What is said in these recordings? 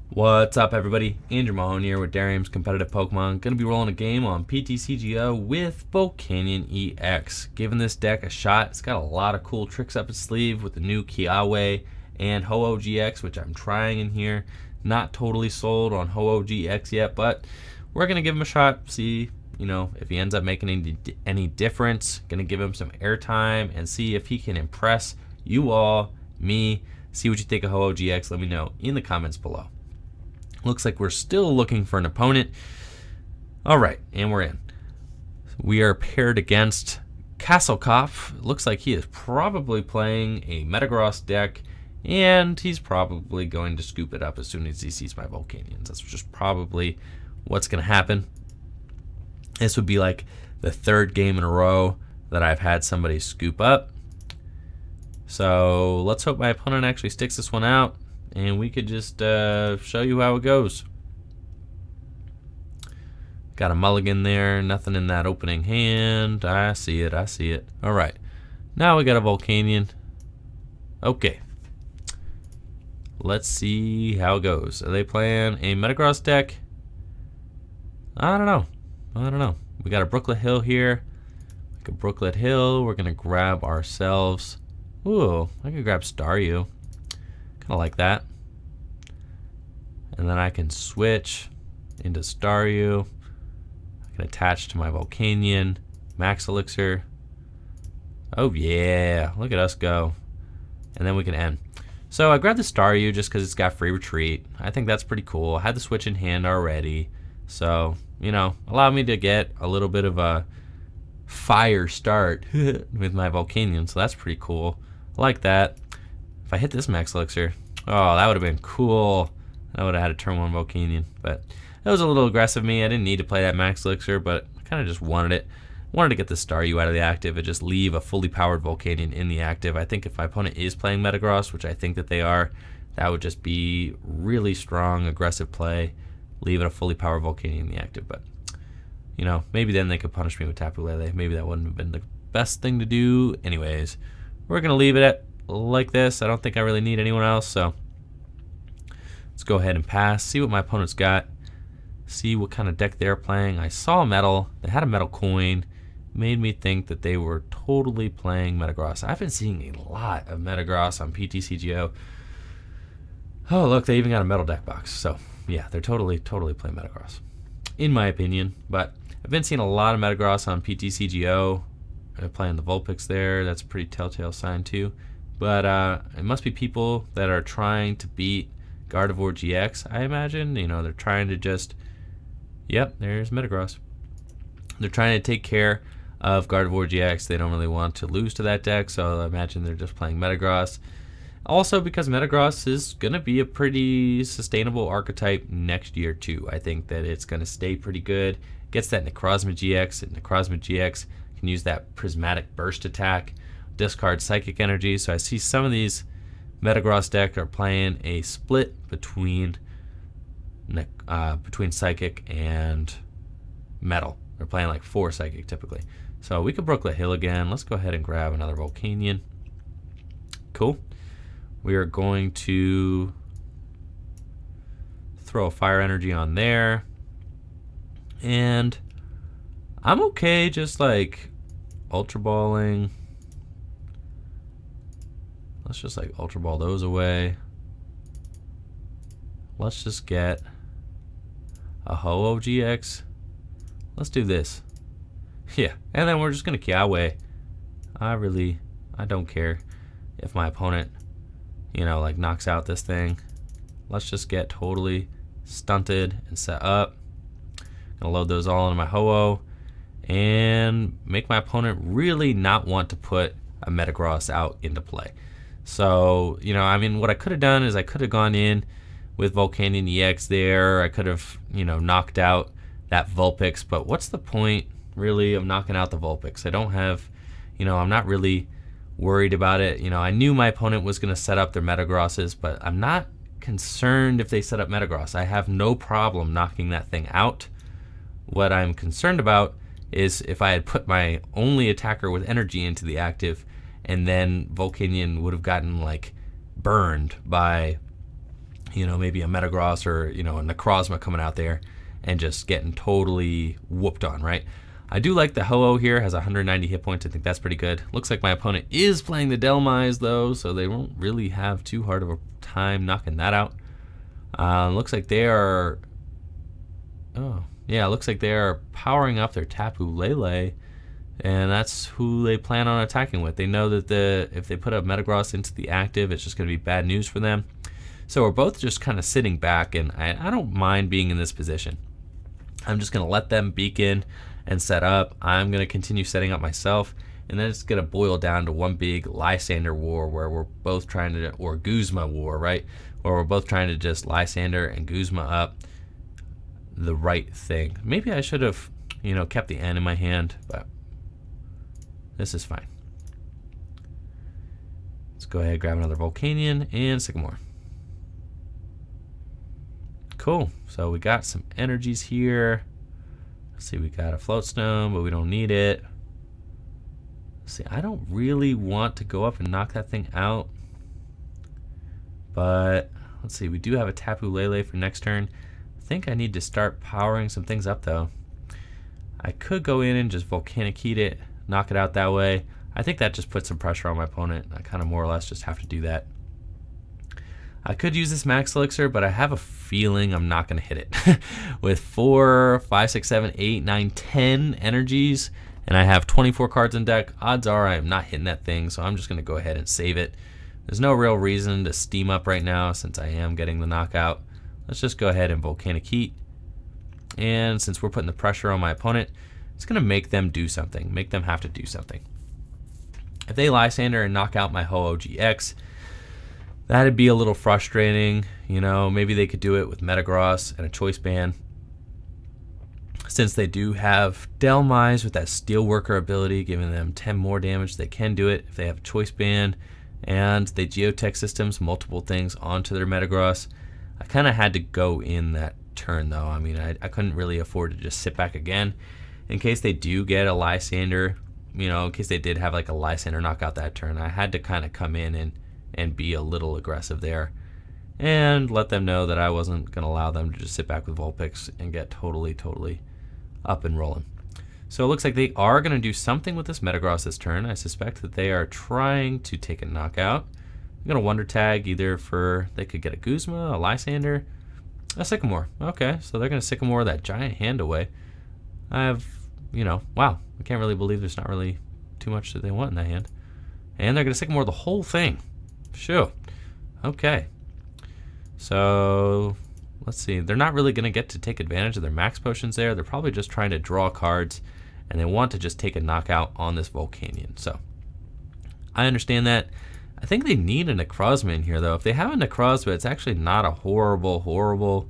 What's up, everybody? Andrew Mahone here with Darium's Competitive Pokemon. Gonna be rolling a game on PTCGO with Volcanion EX. Giving this deck a shot. It's got a lot of cool tricks up its sleeve with the new Kiawe and Ho-Oh GX, which I'm trying in here. Not totally sold on Ho-Oh GX yet, but we're gonna give him a shot. See, if he ends up making any difference. Gonna give him some airtime and see if he can impress you all, me. See what you think of Ho-Oh GX. Let me know in the comments below. Looks like we're still looking for an opponent. All right, and we're in. We are paired against Castlecopf. Looks like he is probably playing a Metagross deck, and he's probably going to scoop it up as soon as he sees my Volcanions. That's just probably what's going to happen. This would be like the third game in a row that I've had somebody scoop up. So let's hope my opponent actually sticks this one out, and we could just show you how it goes. Got a mulligan there, nothing in that opening hand. I see it, I see it. All right, now we got a Volcanion. Okay, let's see how it goes. Are they playing a Metagross deck? I don't know. We got a Brooklet Hill here. Like a Brooklet Hill, we're gonna grab ourselves. Ooh, I can grab Staryu. Kind of like that. And then I can switch into Staryu. I can attach to my Volcanion, Max Elixir. Oh yeah, look at us go. And then we can end. So I grabbed the Staryu just because it's got free retreat. I think that's pretty cool. I had the switch in hand already. So, allow me to get a little bit of a fire start with my Volcanion. So that's pretty cool. I like that. If I hit this Max Elixir, oh, that would have been cool. I would have had a turn 1 Volcanion, but that was a little aggressive of me. I didn't need to play that Max Elixir, but I kind of just wanted it. Wanted to get the Staryu out of the active and just leave a fully powered Volcanion in the active. I think if my opponent is playing Metagross, which I think that they are, that would just be really strong, aggressive play. Leave it a fully powered Volcanion in the active, but maybe then they could punish me with Tapu Lele. Maybe that wouldn't have been the best thing to do. Anyways, we're gonna leave it at like this. I don't think I really need anyone else, so let's go ahead and pass. See what my opponent's got. See what kind of deck they're playing. I saw a metal. They had a metal coin. Made me think that they were totally playing Metagross. I've been seeing a lot of Metagross on PTCGO. Oh, look, they even got a metal deck box. So yeah, they're totally playing Metagross, in my opinion. But I've been seeing a lot of Metagross on PTCGO. They're playing the Vulpix there. That's a pretty telltale sign too. But it must be people that are trying to beat Gardevoir GX, I imagine. They're trying to just... Yep, there's Metagross. They're trying to take care of Gardevoir GX. They don't really want to lose to that deck, so I imagine they're just playing Metagross. Also, because Metagross is going to be a pretty sustainable archetype next year, too. I think that it's going to stay pretty good. Gets that Necrozma GX, and Necrozma GX can use that Prismatic Burst attack, discard Psychic Energy. So I see some of these Metagross deck are playing a split between Psychic and Metal. They're playing like 4 Psychic typically. So we could Brooklet Hill again. Let's go ahead and grab another Volcanion. Cool. We are going to throw a Fire Energy on there. And I'm okay just like Ultra Balling. Let's just like Ultra Ball those away. Let's just get a Ho-Oh GX. Let's do this. Yeah, and then we're just gonna Kiawe. I don't care if my opponent, like knocks out this thing. Let's just get totally stunted and set up. Gonna load those all into my Ho-Oh and make my opponent really not want to put a Metagross out into play. So, what I could have done is I could have gone in with Volcanion EX there. I could have, knocked out that Vulpix, but what's the point really of knocking out the Vulpix? I don't have, I'm not really worried about it. I knew my opponent was going to set up their Metagrosses, but I'm not concerned if they set up Metagross. I have no problem knocking that thing out. What I'm concerned about is if I had put my only attacker with energy into the active, and then Volcanion would have gotten like burned by maybe a Metagross or, a Necrozma coming out there and just getting totally whooped on, right? I do like the Ho-Oh here, has 190 hit points. I think that's pretty good. Looks like my opponent is playing the Delmise though, so they won't really have too hard of a time knocking that out. Looks like they are, looks like they are powering up their Tapu Lele, and that's who they plan on attacking with. They know that if they put a Metagross into the active, it's just going to be bad news for them. So we're both just kind of sitting back, and I don't mind being in this position. I'm just going to let them beacon and set up. I'm going to continue setting up myself, and then it's going to boil down to one big Lysander war where we're both trying to, or Guzma war, right? Where we're both trying to just Lysander and Guzma up the right thing. Maybe I should have, kept the N in my hand, but this is fine. Let's go ahead and grab another Volcanion and Sycamore. Cool. So we got some energies here. Let's see, we got a Float Stone, but we don't need it. Let's see, I don't really want to go up and knock that thing out. But let's see, we do have a Tapu Lele for next turn. I think I need to start powering some things up though. I could go in and just Volcanic Heat it, knock it out that way. I think that just puts some pressure on my opponent. I kind of more or less just have to do that. I could use this Max Elixir, but I have a feeling I'm not going to hit it. With 4, 5, 6, 7, 8, 9, 10 energies, and I have 24 cards in deck, odds are I am not hitting that thing, so I'm just going to go ahead and save it. There's no real reason to steam up right now since I am getting the knockout. Let's just go ahead and Volcanic Heat. And since we're putting the pressure on my opponent, it's going to make them do something, make them have to do something. If they Lysander and knock out my Ho-Oh GX, that'd be a little frustrating. Maybe they could do it with Metagross and a Choice Band. Since they do have Delmise with that Steelworker ability, giving them 10 more damage, they can do it if they have a Choice Band. And they Geotech systems multiple things onto their Metagross. I kind of had to go in that turn though. I mean, I couldn't really afford to just sit back again. In case they do get a Lysander, in case they did have like a Lysander knockout that turn, I had to kind of come in and be a little aggressive there and let them know that I wasn't going to allow them to just sit back with Vulpix and get totally up and rolling. So it looks like they are going to do something with this Metagross this turn. I suspect that they are trying to take a knockout. I'm going to Wonder Tag either for, they could get a Guzma, a Lysander, a Sycamore. Okay, so they're going to Sycamore that giant hand away. I have, wow, I can't really believe there's not really too much that they want in that hand. And they're going to Sycamore the whole thing. Sure. Okay. So let's see. They're not really going to get to take advantage of their max potions there. They're probably just trying to draw cards, and they want to just take a knockout on this Volcanion. So I understand that. I think they need a Necrozma in here, though. If they have a Necrozma, it's actually not a horrible...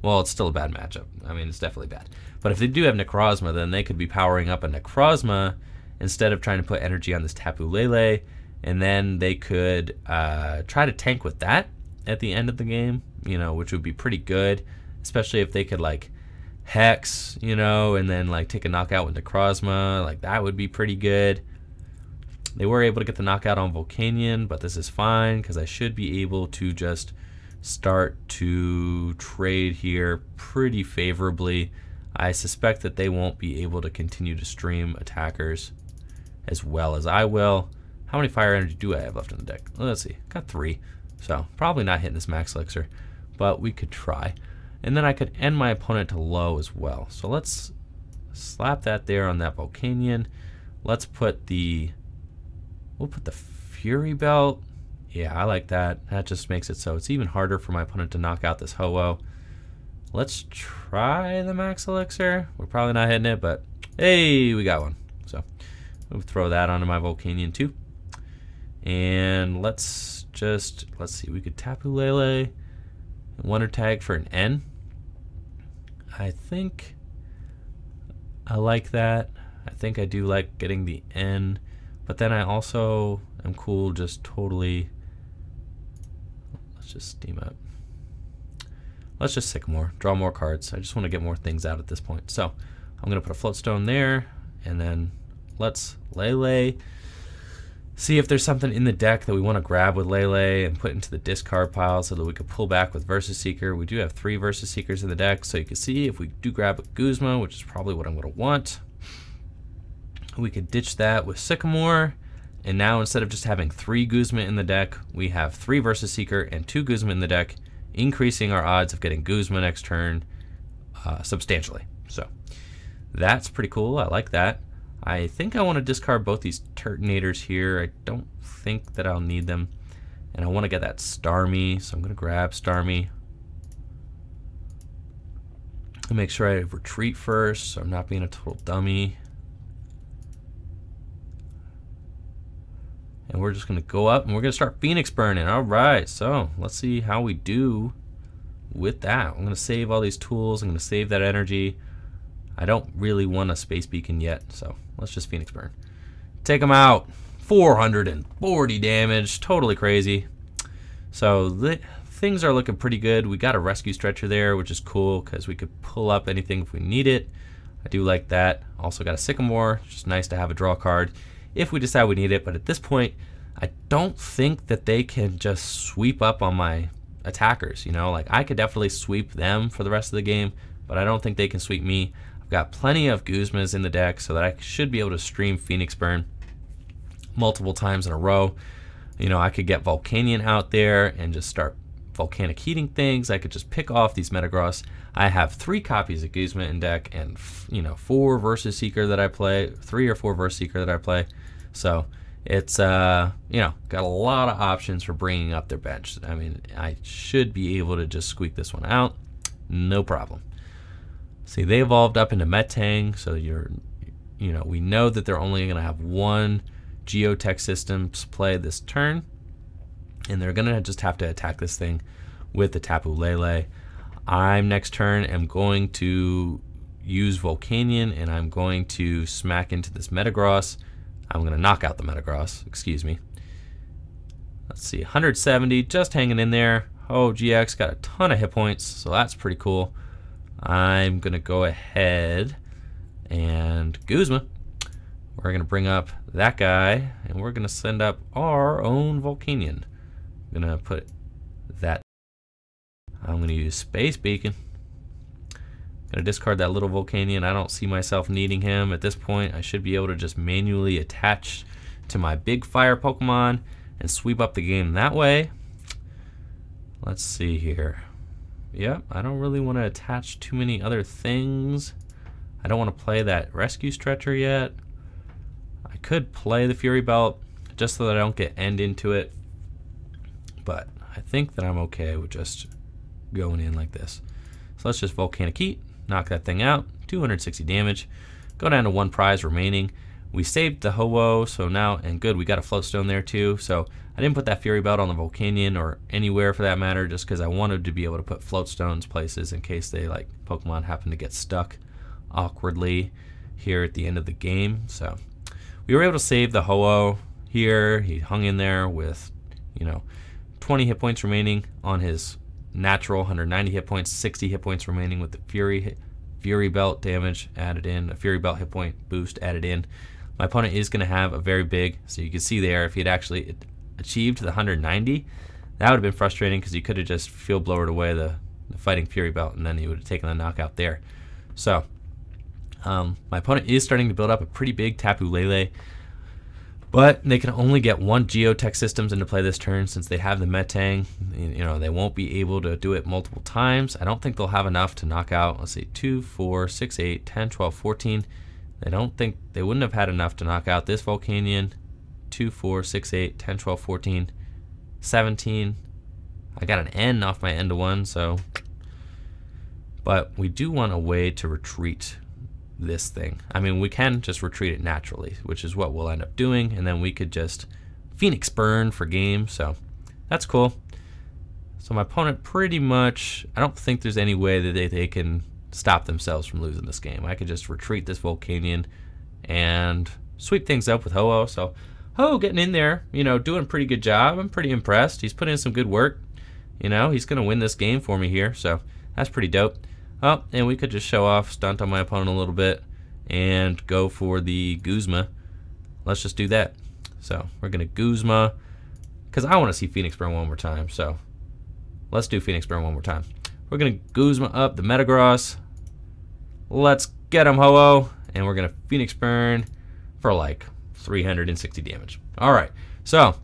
Well, it's still a bad matchup. I mean, it's definitely bad. But if they do have Necrozma, then they could be powering up a Necrozma instead of trying to put energy on this Tapu Lele. And then they could try to tank with that at the end of the game, which would be pretty good, especially if they could like Hex, and then like take a knockout with Necrozma. Like that would be pretty good. They were able to get the knockout on Volcanion, but this is fine because I should be able to just start to trade here pretty favorably. I suspect that they won't be able to continue to stream attackers as well as I will. How many fire energy do I have left in the deck? Let's see, got 3. So probably not hitting this Max Elixir, but we could try. And then I could end my opponent to low as well. So let's slap that there on that Volcanion. Let's put we'll put the Fury Belt. Yeah, I like that. That just makes it so it's even harder for my opponent to knock out this Ho-Oh. Let's try the Max Elixir. We're probably not hitting it, but hey, we got one. So we'll throw that onto my Volcanion too. And let's see, we could Tapu Lele, Wonder Tag for an N. I think I like that. I think I do like getting the N, but then I also am cool just totally, let's just steam up. Let's just Sycamore, draw more cards. I just want to get more things out at this point. So I'm going to put a Float Stone there, and then let's Lele see if there's something in the deck that we want to grab with Lele and put into the discard pile so that we could pull back with Versus Seeker. We do have 3 Versus Seekers in the deck, so you can see if we do grab a Guzma, which is probably what I'm going to want, we could ditch that with Sycamore. And now instead of just having 3 Guzma in the deck, we have 3 Versus Seeker and 2 Guzma in the deck, increasing our odds of getting Guzma next turn substantially. So that's pretty cool. I like that. I think I want to discard both these Turtonators here. I don't think that I'll need them. And I want to get that Starmie, so I'm going to grab Starmie. And make sure I retreat first, so I'm not being a total dummy. And we're just going to go up and we're going to start Phoenix burning. All right, so let's see how we do with that. I'm going to save all these tools. I'm going to save that energy. I don't really want a Space Beacon yet, so let's just Phoenix burn. Take them out. 440 damage. Totally crazy. So things are looking pretty good. We got a Rescue Stretcher there, which is cool because we could pull up anything if we need it. I do like that. Also got a Sycamore. Just nice to have a draw card if we decide we need it, but at this point I don't think that they can just sweep up on my attackers. You know, like I could definitely sweep them for the rest of the game, but I don't think they can sweep me. I've got plenty of Guzmas in the deck so that I should be able to stream Phoenix Burn multiple times in a row. You know, I could get Volcanion out there and just start volcanic heating things. I could just pick off these Metagross. I have 3 copies of Guzma in deck and 4 Versus Seeker that I play, 3 or 4 Versus Seeker that I play. So it's got a lot of options for bringing up their bench. I mean, I should be able to just squeak this one out, no problem. See, they evolved up into Metang, so we know that they're only going to have 1 Geotech Systems play this turn, and they're going to just have to attack this thing with the Tapu Lele. I'm next turn am going to use Volcanion, and I'm going to smack into this Metagross. I'm going to knock out the Metagross, excuse me. Let's see, 170, just hanging in there. Oh, GX got a ton of hit points, so that's pretty cool. I'm going to go ahead and Guzma. We're going to bring up that guy, and we're going to send up our own Volcanion. I'm going to put that. I'm going to use Space Beacon. Going to discard that little Volcanion. I don't see myself needing him at this point. I should be able to just manually attach to my big fire Pokemon and sweep up the game that way. Let's see here. Yep, I don't really want to attach too many other things. I don't want to play that Rescue Stretcher yet. I could play the Fury Belt just so that I don't get end into it, but I think that I'm okay with just going in like this. So let's just Volcanic Heat, knock that thing out, 260 damage, go down to 1 prize remaining. We saved the Ho-Oh, so now, and good, we got a Floatstone there too, so I didn't put that Fury Belt on the Volcanion or anywhere for that matter, just because I wanted to be able to put Floatstones places in case they, like, Pokemon happen to get stuck awkwardly here at the end of the game. So we were able to save the Ho-Oh here. He hung in there with 20 hit points remaining on his natural 190 hit points, 60 hit points remaining with the Fury Belt damage added in, a Fury Belt hit point boost added in. My opponent is going to have a very big, so you can see there, if he had actually achieved the 190, that would have been frustrating because he could have just field blowered away the fighting Fury Belt, and then he would have taken the knockout there. So my opponent is starting to build up a pretty big Tapu Lele, but they can only get 1 Geotech Systems into play this turn since they have the Metang. They won't be able to do it multiple times. I don't think they'll have enough to knock out, let's see, 2, 4, 6, 8, 10, 12, 14. They wouldn't have had enough to knock out this Volcanion. 2, 4, 6, 8, 10, 12, 14, 17. I got an N off my end of 1, so. But we do want a way to retreat this thing. I mean, we can just retreat it naturally, which is what we'll end up doing, and then we could just Phoenix Burn for game, so that's cool. So my opponent pretty much, I don't think there's any way that they can stop themselves from losing this game. I could just retreat this Volcanion and sweep things up with Ho-Oh. So Ho getting in there, doing a pretty good job. I'm pretty impressed. He's put in some good work. He's going to win this game for me here, so that's pretty dope. Oh, and we could just show off, stunt on my opponent a little bit, and go for the Guzma. Let's just do that. So we're gonna Guzma, because I want to see Phoenix Burn one more time. So let's do Phoenix Burn one more time. We're gonna Guzma up the Metagross. Let's get him, Ho-Oh, and we're gonna Phoenix Burn for like 360 damage. All right, so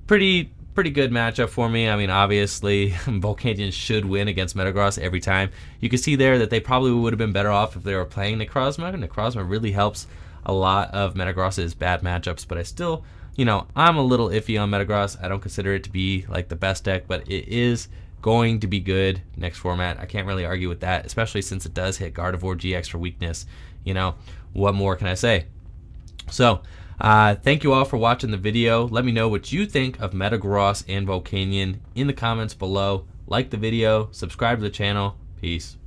pretty good matchup for me. I mean, obviously, Volcanion should win against Metagross every time. You can see there that they probably would have been better off if they were playing Necrozma. Necrozma really helps a lot of Metagross's bad matchups, but I still, you know, I'm a little iffy on Metagross. I don't consider it to be like the best deck, but it is going to be good next format. I can't really argue with that, especially since it does hit Gardevoir GX for weakness. You know, what more can I say? So, thank you all for watching the video. Let me know what you think of Metagross and Volcanion in the comments below. Like the video, subscribe to the channel. Peace.